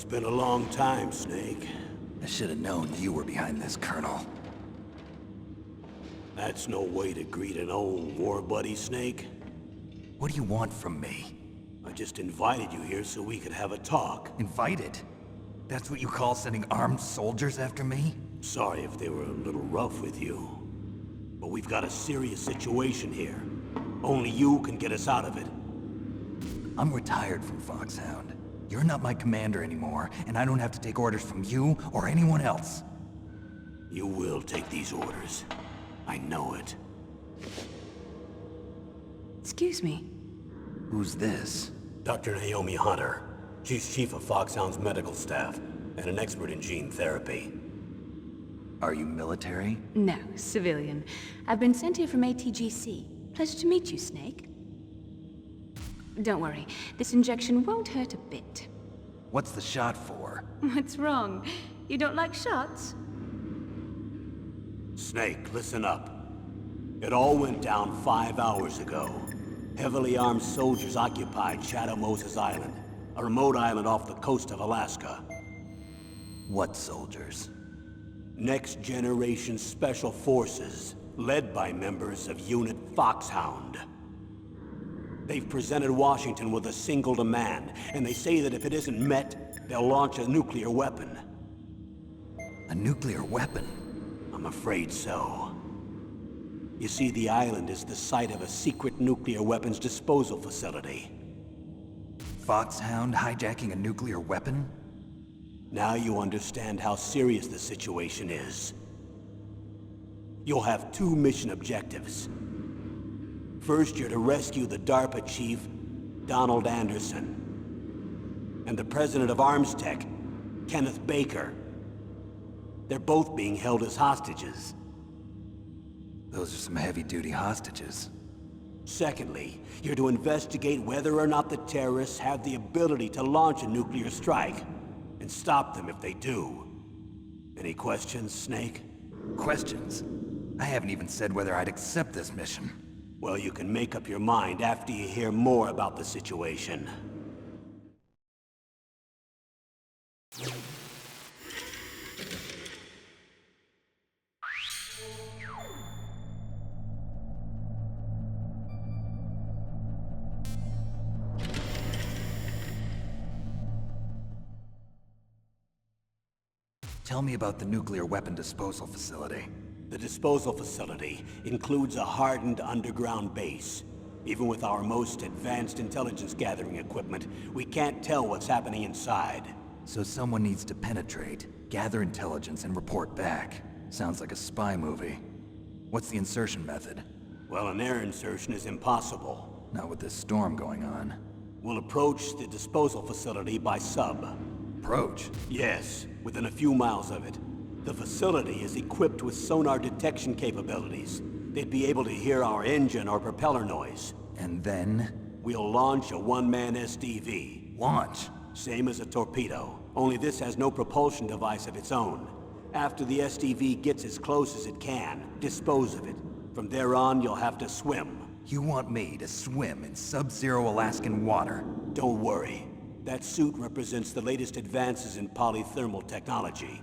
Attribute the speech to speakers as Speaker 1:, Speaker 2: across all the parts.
Speaker 1: It's been a long time, Snake.
Speaker 2: I should have known you were behind this, Colonel.
Speaker 1: That's no way to greet an old war buddy, Snake.
Speaker 2: What do you want from me?
Speaker 1: I just invited you here so we could have a talk.
Speaker 2: Invited? That's what you call sending armed soldiers after me?
Speaker 1: Sorry if they were a little rough with you. But we've got a serious situation here. Only you can get us out of it.
Speaker 2: I'm retired from Foxhound. You're not my commander anymore, and I don't have to take orders from you or anyone else.
Speaker 1: You will take these orders. I know it.
Speaker 3: Excuse me.
Speaker 2: Who's this?
Speaker 1: Dr. Naomi Hunter. She's chief of Foxhound's medical staff, and an expert in gene therapy.
Speaker 2: Are you military?
Speaker 3: No, civilian. I've been sent here from ATGC. Pleasure to meet you, Snake. Don't worry, this injection won't hurt a bit.
Speaker 2: What's the shot for?
Speaker 3: What's wrong? You don't like shots?
Speaker 1: Snake, listen up. It all went down 5 hours ago. Heavily armed soldiers occupied Shadow Moses Island, a remote island off the coast of Alaska.
Speaker 2: What soldiers?
Speaker 1: Next Generation Special Forces, led by members of Unit Foxhound. They've presented Washington with a single demand, and they say that if it isn't met, they'll launch a nuclear weapon.
Speaker 2: A nuclear weapon?
Speaker 1: I'm afraid so. You see, the island is the site of a secret nuclear weapons disposal facility.
Speaker 2: Foxhound hijacking a nuclear weapon?
Speaker 1: Now you understand how serious the situation is. You'll have 2 mission objectives. First, you're to rescue the DARPA chief, Donald Anderson, and the president of Arms Tech, Kenneth Baker. They're both being held as hostages.
Speaker 2: Those are some heavy-duty hostages.
Speaker 1: Secondly, you're to investigate whether or not the terrorists have the ability to launch a nuclear strike, and stop them if they do. Any questions, Snake?
Speaker 2: Questions? I haven't even said whether I'd accept this mission.
Speaker 1: Well, you can make up your mind after you hear more about the situation.
Speaker 2: Tell me about the nuclear weapon disposal facility.
Speaker 1: The disposal facility includes a hardened underground base. Even with our most advanced intelligence gathering equipment, we can't tell what's happening inside.
Speaker 2: So someone needs to penetrate, gather intelligence, and report back. Sounds like a spy movie. What's the insertion method?
Speaker 1: Well, an air insertion is impossible.
Speaker 2: Not with this storm going on.
Speaker 1: We'll approach the disposal facility by sub.
Speaker 2: Approach?
Speaker 1: Yes, within a few miles of it. The facility is equipped with sonar detection capabilities. They'd be able to hear our engine or propeller noise.
Speaker 2: And then?
Speaker 1: We'll launch a one-man SDV.
Speaker 2: Launch?
Speaker 1: Same as a torpedo, only this has no propulsion device of its own. After the SDV gets as close as it can, dispose of it. From there on, you'll have to swim.
Speaker 2: You want me to swim in sub-zero Alaskan water?
Speaker 1: Don't worry. That suit represents the latest advances in polythermal technology.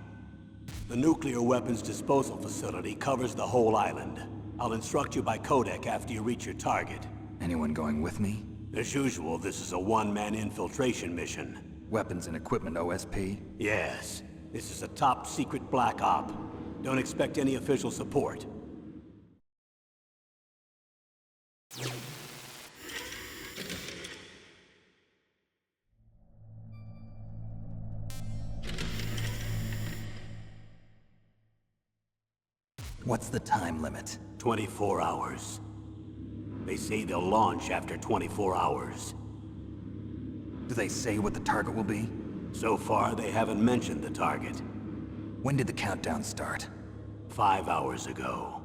Speaker 1: The nuclear weapons disposal facility covers the whole island. I'll instruct you by codec after you reach your target.
Speaker 2: Anyone going with me?
Speaker 1: As usual, this is a one-man infiltration mission.
Speaker 2: Weapons and equipment OSP?
Speaker 1: Yes. This is a top-secret black op. Don't expect any official support.
Speaker 2: What's the time limit?
Speaker 1: 24 hours. They say they'll launch after 24 hours.
Speaker 2: Do they say what the target will be?
Speaker 1: So far, they haven't mentioned the target.
Speaker 2: When did the countdown start?
Speaker 1: 5 hours ago.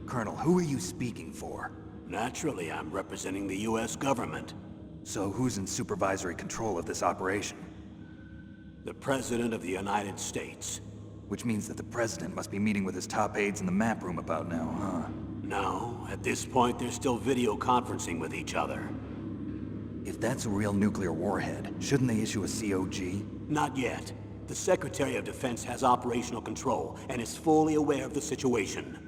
Speaker 2: Colonel, who are you speaking for?
Speaker 1: Naturally, I'm representing the US government.
Speaker 2: So who's in supervisory control of this operation?
Speaker 1: The President of the United States.
Speaker 2: Which means that the President must be meeting with his top aides in the map room about now, huh?
Speaker 1: No, at this point they're still video conferencing with each other.
Speaker 2: If that's a real nuclear warhead, shouldn't they issue a COG?
Speaker 1: Not yet. The Secretary of Defense has operational control and is fully aware of the situation.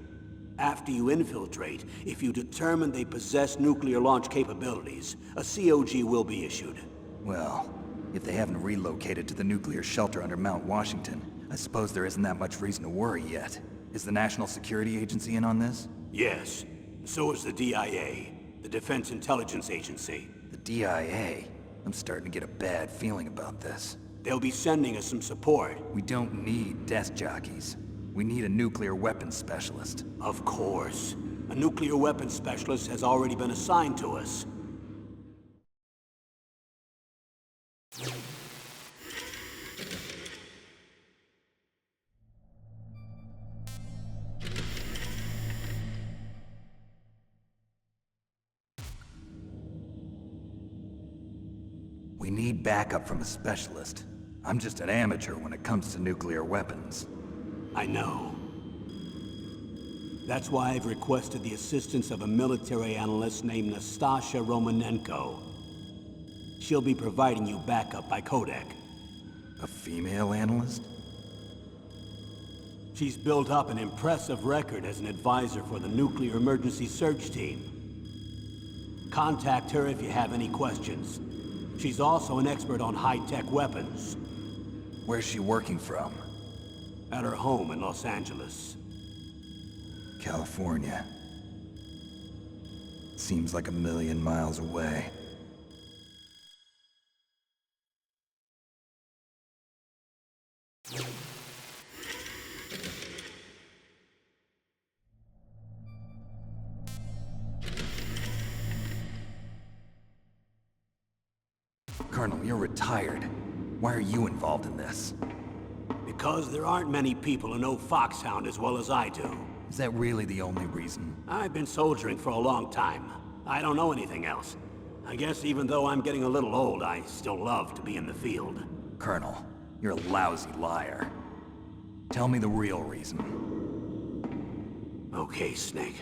Speaker 1: After you infiltrate, if you determine they possess nuclear launch capabilities, a COG will be issued.
Speaker 2: Well, if they haven't relocated to the nuclear shelter under Mount Washington, I suppose there isn't that much reason to worry yet. Is the National Security Agency in on this?
Speaker 1: Yes. So is the DIA, the Defense Intelligence Agency.
Speaker 2: The DIA? I'm starting to get a bad feeling about this.
Speaker 1: They'll be sending us some support.
Speaker 2: We don't need desk jockeys. We need a nuclear weapons specialist.
Speaker 1: Of course. A nuclear weapons specialist has already been assigned to us.
Speaker 2: We need backup from a specialist. I'm just an amateur when it comes to nuclear weapons.
Speaker 1: I know. That's why I've requested the assistance of a military analyst named Nastasha Romanenko. She'll be providing you backup by codec.
Speaker 2: A female analyst?
Speaker 1: She's built up an impressive record as an advisor for the Nuclear Emergency Search Team. Contact her if you have any questions. She's also an expert on high-tech weapons.
Speaker 2: Where's she working from?
Speaker 1: At her home in Los Angeles.
Speaker 2: California. Seems like a million miles away. Colonel, you're retired. Why are you involved in this?
Speaker 1: Because there aren't many people who know Foxhound as well as I do.
Speaker 2: Is that really the only reason?
Speaker 1: I've been soldiering for a long time. I don't know anything else. I guess even though I'm getting a little old, I still love to be in the field.
Speaker 2: Colonel, you're a lousy liar. Tell me the real reason.
Speaker 1: Okay, Snake.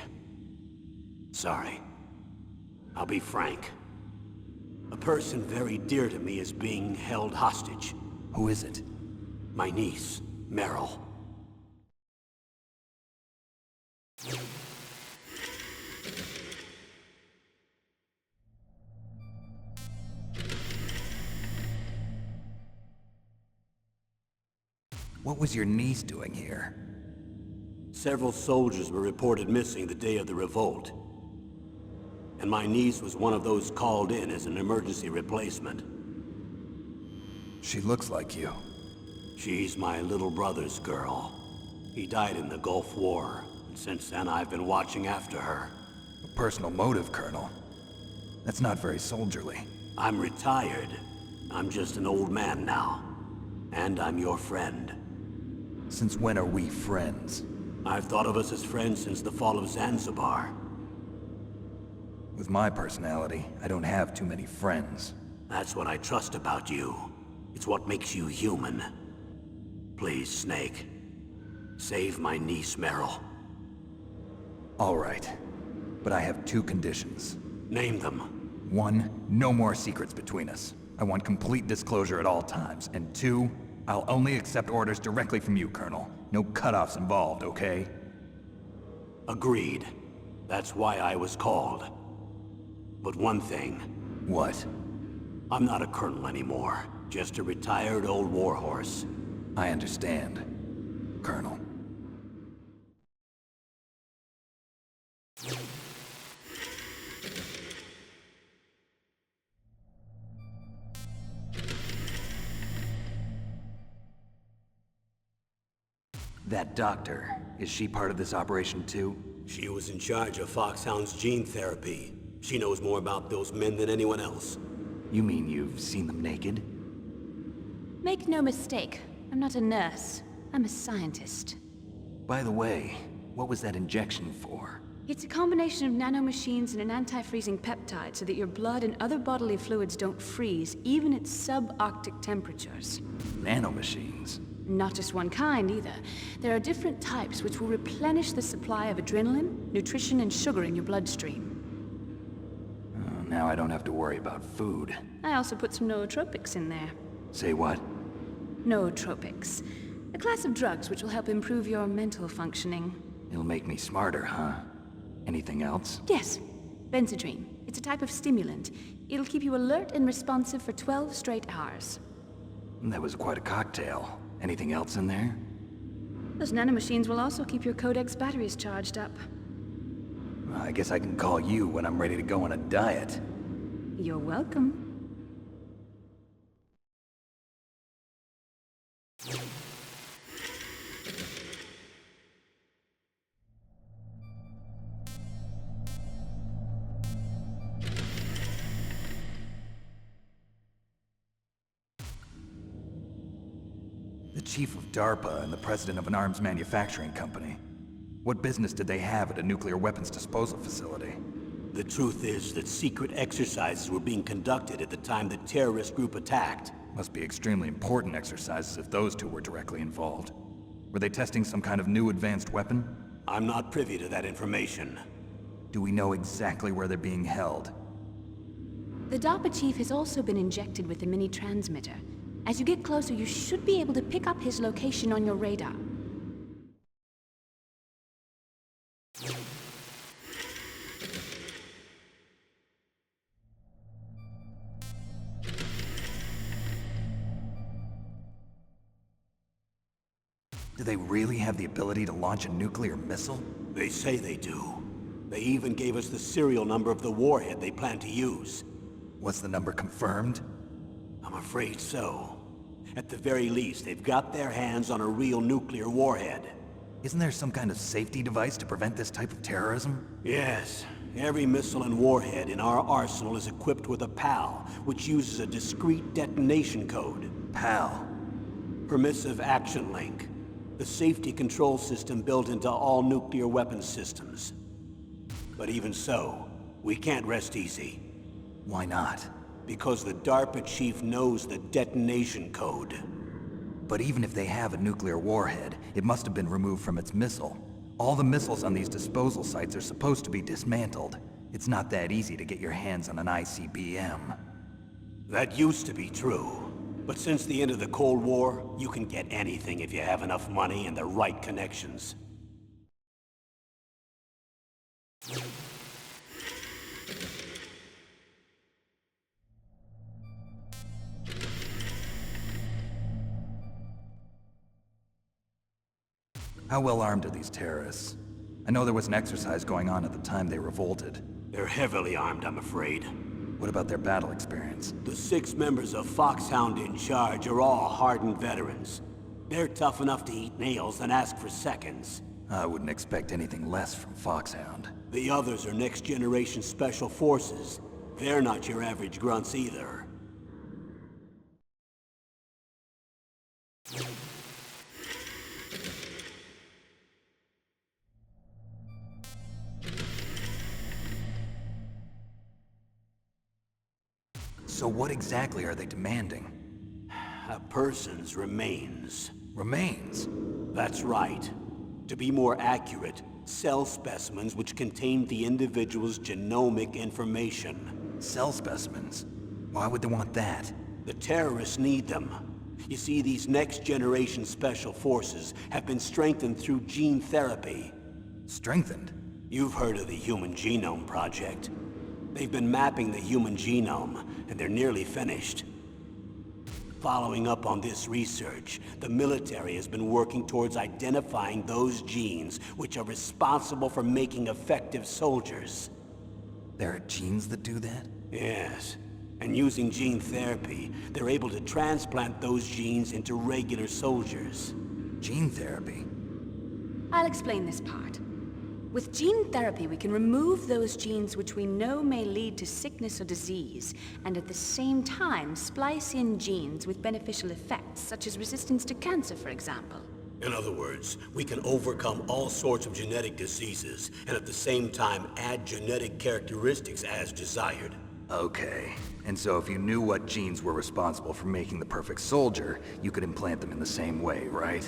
Speaker 1: Sorry. I'll be frank. A person very dear to me is being held hostage.
Speaker 2: Who is it?
Speaker 1: My niece, Meryl.
Speaker 2: What was your niece doing here?
Speaker 1: Several soldiers were reported missing the day of the revolt. And my niece was one of those called in as an emergency replacement.
Speaker 2: She looks like you.
Speaker 1: She's my little brother's girl. He died in the Gulf War, and since then I've been watching after her.
Speaker 2: A personal motive, Colonel. That's not very soldierly.
Speaker 1: I'm retired. I'm just an old man now. And I'm your friend.
Speaker 2: Since when are we friends?
Speaker 1: I've thought of us as friends since the fall of Zanzibar.
Speaker 2: With my personality, I don't have too many friends.
Speaker 1: That's what I trust about you. It's what makes you human. Please, Snake. Save my niece, Meryl.
Speaker 2: All right. But I have two conditions.
Speaker 1: Name them.
Speaker 2: 1, no more secrets between us. I want complete disclosure at all times. And 2, I'll only accept orders directly from you, Colonel. No cutoffs involved, okay?
Speaker 1: Agreed. That's why I was called. But one thing.
Speaker 2: What?
Speaker 1: I'm not a colonel anymore. Just a retired old warhorse.
Speaker 2: I understand, Colonel. That doctor, is she part of this operation too?
Speaker 1: She was in charge of Foxhound's gene therapy. She knows more about those men than anyone else.
Speaker 2: You mean you've seen them naked?
Speaker 3: Make no mistake, I'm not a nurse. I'm a scientist.
Speaker 2: By the way, What was that injection for?
Speaker 3: It's a combination of nanomachines and an anti-freezing peptide so that your blood and other bodily fluids don't freeze, even at subarctic temperatures.
Speaker 2: Nanomachines?
Speaker 3: Not just one kind, either. There are different types which will replenish the supply of adrenaline, nutrition, and sugar in your bloodstream.
Speaker 2: Oh, now I don't have to worry about food.
Speaker 3: I also put some nootropics in there.
Speaker 2: Say what?
Speaker 3: Nootropics. A class of drugs which will help improve your mental functioning.
Speaker 2: It'll make me smarter, huh? Anything else?
Speaker 3: Yes. Benzedrine. It's a type of stimulant. It'll keep you alert and responsive for 12 straight hours.
Speaker 2: That was quite a cocktail. Anything else in there?
Speaker 3: Those nanomachines will also keep your Codex batteries charged up.
Speaker 2: Well, I guess I can call you when I'm ready to go on a diet.
Speaker 3: You're welcome.
Speaker 2: The chief of DARPA and the president of an arms manufacturing company. What business did they have at a nuclear weapons disposal facility?
Speaker 1: The truth is that secret exercises were being conducted at the time the terrorist group attacked.
Speaker 2: Must be extremely important exercises if those two were directly involved. Were they testing some kind of new advanced weapon?
Speaker 1: I'm not privy to that information.
Speaker 2: Do we know exactly where they're being held?
Speaker 3: The DARPA chief has also been injected with a mini-transmitter. As you get closer, you should be able to pick up his location on your radar.
Speaker 2: Do they really have the ability to launch a nuclear missile?
Speaker 1: They say they do. They even gave us the serial number of the warhead they plan to use.
Speaker 2: Was the number confirmed?
Speaker 1: I'm afraid so. At the very least, they've got their hands on a real nuclear warhead.
Speaker 2: Isn't there some kind of safety device to prevent this type of terrorism?
Speaker 1: Yes. Every missile and warhead in our arsenal is equipped with a PAL, which uses a discrete detonation code.
Speaker 2: PAL.
Speaker 1: Permissive Action Link. The safety control system built into all nuclear weapons systems. But even so, we can't rest easy.
Speaker 2: Why not?
Speaker 1: Because the DARPA chief knows the detonation code.
Speaker 2: But even if they have a nuclear warhead, it must have been removed from its missile. All the missiles on these disposal sites are supposed to be dismantled. It's not that easy to get your hands on an ICBM.
Speaker 1: That used to be true. But since the end of the Cold War, you can get anything if you have enough money and the right connections.
Speaker 2: How well armed are these terrorists? I know there was an exercise going on at the time they revolted.
Speaker 1: They're heavily armed, I'm afraid.
Speaker 2: What about their battle experience?
Speaker 1: The 6 members of Foxhound in charge are all hardened veterans. They're tough enough to eat nails and ask for seconds.
Speaker 2: I wouldn't expect anything less from Foxhound.
Speaker 1: The others are next-generation special forces. They're not your average grunts either.
Speaker 2: So what exactly are they demanding?
Speaker 1: A person's remains.
Speaker 2: Remains?
Speaker 1: That's right. To be more accurate, cell specimens which contain the individual's genomic information.
Speaker 2: Cell specimens? Why would they want that?
Speaker 1: The terrorists need them. You see, these next-generation special forces have been strengthened through gene therapy.
Speaker 2: Strengthened?
Speaker 1: You've heard of the Human Genome Project. They've been mapping the human genome, and they're nearly finished. Following up on this research, the military has been working towards identifying those genes which are responsible for making effective soldiers.
Speaker 2: There are genes that do that?
Speaker 1: Yes. And using gene therapy, they're able to transplant those genes into regular soldiers.
Speaker 2: Gene therapy?
Speaker 3: I'll explain this part. With gene therapy, we can remove those genes which we know may lead to sickness or disease, and at the same time splice in genes with beneficial effects, such as resistance to cancer, for example.
Speaker 1: In other words, we can overcome all sorts of genetic diseases, and at the same time add genetic characteristics as desired.
Speaker 2: Okay. And so if you knew what genes were responsible for making the perfect soldier, you could implant them in the same way, right?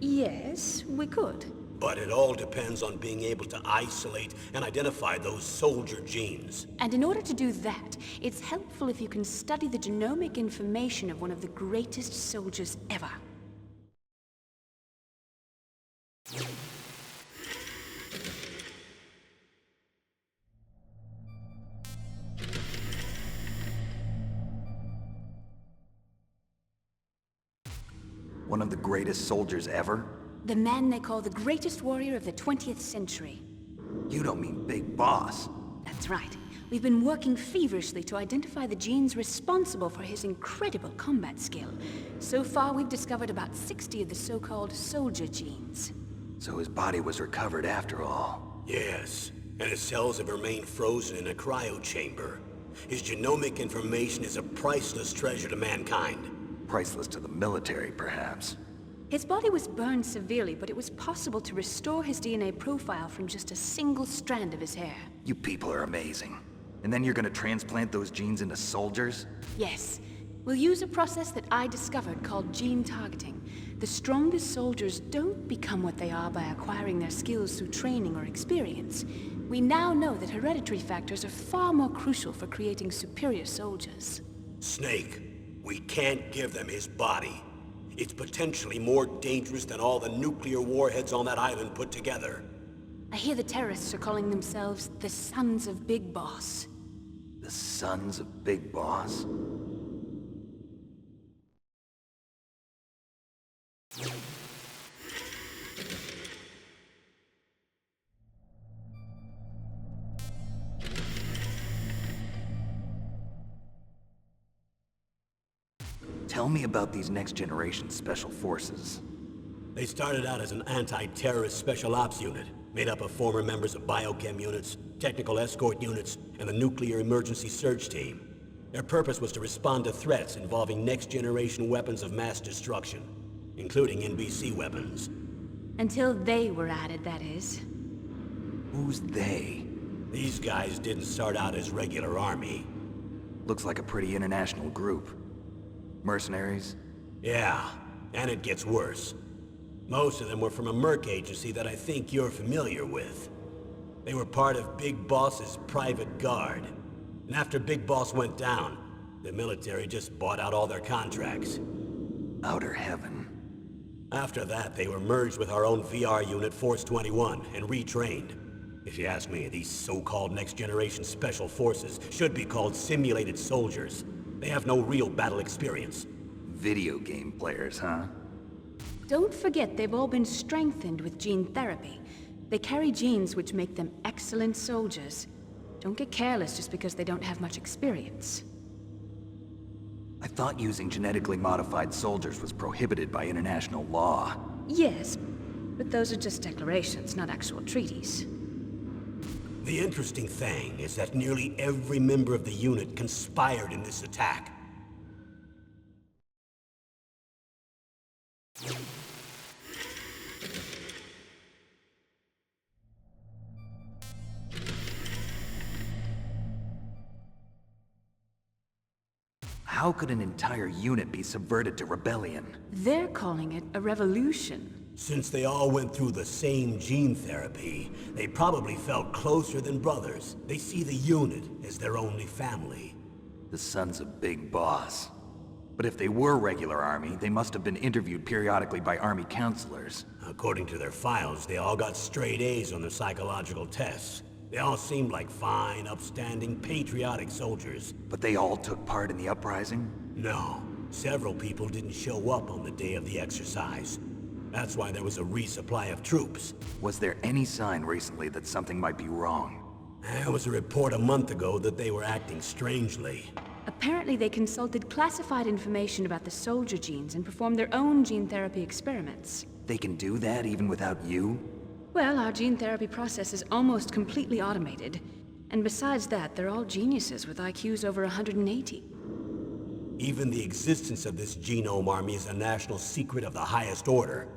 Speaker 3: Yes, we could.
Speaker 1: But it all depends on being able to isolate and identify those soldier genes.
Speaker 3: And in order to do that, it's helpful if you can study the genomic information of one of the greatest soldiers ever.
Speaker 2: One of the greatest soldiers ever?
Speaker 3: The man they call the greatest warrior of the 20th century.
Speaker 2: You don't mean Big Boss.
Speaker 3: That's right. We've been working feverishly to identify the genes responsible for his incredible combat skill. So far, we've discovered about 60 of the so-called soldier genes.
Speaker 2: So his body was recovered after all.
Speaker 1: Yes, and his cells have remained frozen in a cryo chamber. His genomic information is a priceless treasure to mankind.
Speaker 2: Priceless to the military, perhaps.
Speaker 3: His body was burned severely, but it was possible to restore his DNA profile from just a single strand of his hair.
Speaker 2: You people are amazing. And then you're gonna transplant those genes into soldiers?
Speaker 3: Yes. We'll use a process that I discovered called gene targeting. The strongest soldiers don't become what they are by acquiring their skills through training or experience. We now know that hereditary factors are far more crucial for creating superior soldiers.
Speaker 1: Snake, we can't give them his body. It's potentially more dangerous than all the nuclear warheads on that island put together.
Speaker 3: I hear the terrorists are calling themselves the Sons of Big Boss.
Speaker 2: The Sons of Big Boss? Tell me about these next-generation special forces.
Speaker 1: They started out as an anti-terrorist special ops unit, made up of former members of biochem units, technical escort units, and the nuclear emergency search team. Their purpose was to respond to threats involving next-generation weapons of mass destruction, including NBC weapons.
Speaker 3: Until they were added, that is.
Speaker 2: Who's they?
Speaker 1: These guys didn't start out as regular army.
Speaker 2: Looks like a pretty international group. Mercenaries?
Speaker 1: Yeah, and it gets worse. Most of them were from a merc agency that I think you're familiar with. They were part of Big Boss's private guard. And after Big Boss went down, the military just bought out all their contracts.
Speaker 2: Outer heaven.
Speaker 1: After that, they were merged with our own VR unit, Force 21, and retrained. If you ask me, these so-called next-generation special forces should be called simulated soldiers. They have no real battle experience.
Speaker 2: Video game players, huh?
Speaker 3: Don't forget they've all been strengthened with gene therapy. They carry genes which make them excellent soldiers. Don't get careless just because they don't have much experience.
Speaker 2: I thought using genetically modified soldiers was prohibited by international law.
Speaker 3: Yes, but those are just declarations, not actual treaties.
Speaker 1: The interesting thing is that nearly every member of the unit conspired in this attack.
Speaker 2: How could an entire unit be subverted to rebellion?
Speaker 3: They're calling it a revolution.
Speaker 1: Since they all went through the same gene therapy, they probably felt closer than brothers. They see the unit as their only family.
Speaker 2: The Sons of Big Boss. But if they were regular army, they must have been interviewed periodically by army counselors.
Speaker 1: According to their files, they all got straight A's on their psychological tests. They all seemed like fine, upstanding, patriotic soldiers.
Speaker 2: But they all took part in the uprising?
Speaker 1: No, several people didn't show up on the day of the exercise. That's why there was a resupply of troops.
Speaker 2: Was there any sign recently that something might be wrong?
Speaker 1: There was a report a month ago that they were acting strangely.
Speaker 3: Apparently they consulted classified information about the soldier genes and performed their own gene therapy experiments.
Speaker 2: They can do that even without you?
Speaker 3: Well, our gene therapy process is almost completely automated. And besides that, they're all geniuses with IQs over 180.
Speaker 1: Even the existence of this genome army is a national secret of the highest order.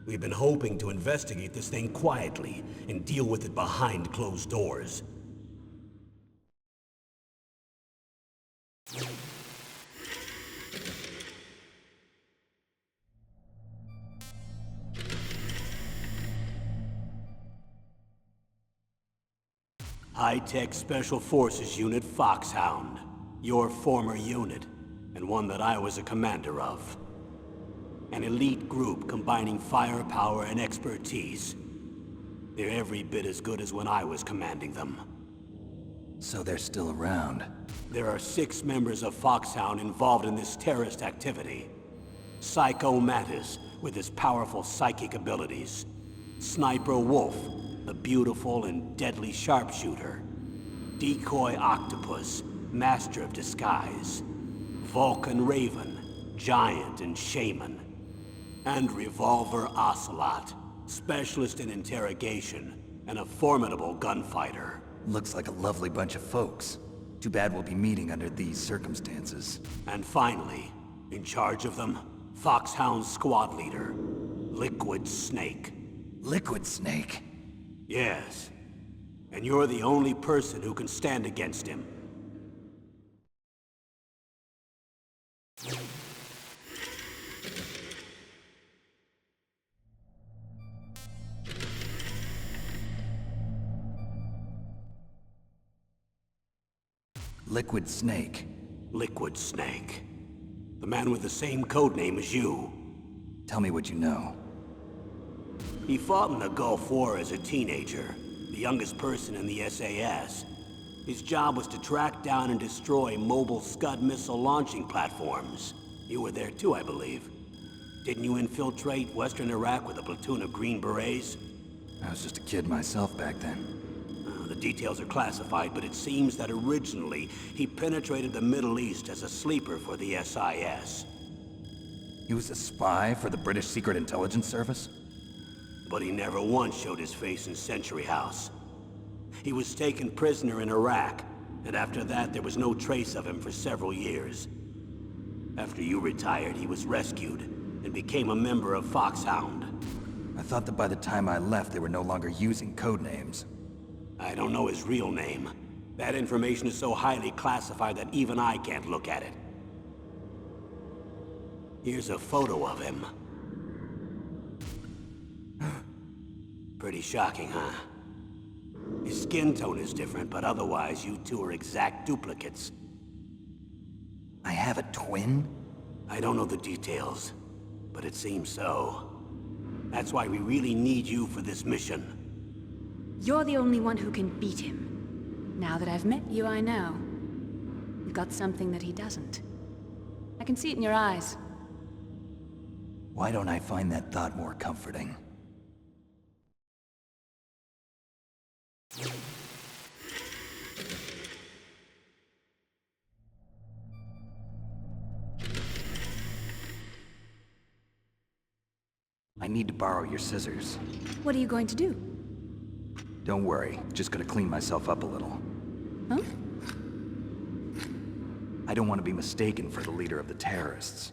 Speaker 1: We've been hoping to investigate this thing quietly and deal with it behind closed doors. High-Tech Special Forces Unit Foxhound. Your former unit, and one that I was a commander of. An elite group combining firepower and expertise. They're every bit as good as when I was commanding them.
Speaker 2: So they're still around.
Speaker 1: There are 6 members of Foxhound involved in this terrorist activity. Psycho Mantis, with his powerful psychic abilities. Sniper Wolf, the beautiful and deadly sharpshooter. Decoy Octopus, master of disguise. Vulcan Raven, giant and shaman. And Revolver Ocelot, specialist in interrogation and a formidable gunfighter.
Speaker 2: Looks like a lovely bunch of folks. Too bad we'll be meeting under these circumstances.
Speaker 1: And finally, in charge of them, Foxhound's squad leader, Liquid Snake.
Speaker 2: Liquid Snake?
Speaker 1: Yes. And you're the only person who can stand against him.
Speaker 2: Liquid Snake.
Speaker 1: Liquid Snake. The man with the same codename as you.
Speaker 2: Tell me what you know.
Speaker 1: He fought in the Gulf War as a teenager, the youngest person in the SAS. His job was to track down and destroy mobile Scud missile launching platforms. You were there too, I believe. Didn't you infiltrate Western Iraq with a platoon of Green Berets?
Speaker 2: I was just a kid myself back then.
Speaker 1: The details are classified, but it seems that originally he penetrated the Middle East as a sleeper for the SIS.
Speaker 2: He was a spy for the British Secret Intelligence Service?
Speaker 1: But he never once showed his face in Century House. He was taken prisoner in Iraq, and after that there was no trace of him for several years. After you retired, he was rescued and became a member of Foxhound.
Speaker 2: I thought that by the time I left, they were no longer using codenames.
Speaker 1: I don't know his real name. That information is so highly classified that even I can't look at it. Here's a photo of him. Pretty shocking, huh? His skin tone is different, but otherwise you two are exact duplicates.
Speaker 2: I have a twin?
Speaker 1: I don't know the details, but it seems so. That's why we really need you for this mission.
Speaker 3: You're the only one who can beat him. Now that I've met you, I know. You've got something that he doesn't. I can see it in your eyes.
Speaker 2: Why don't I find that thought more comforting? I need to borrow your scissors.
Speaker 3: What are you going to do?
Speaker 2: Don't worry, just gonna clean myself up a little.
Speaker 3: Huh?
Speaker 2: I don't want to be mistaken for the leader of the terrorists.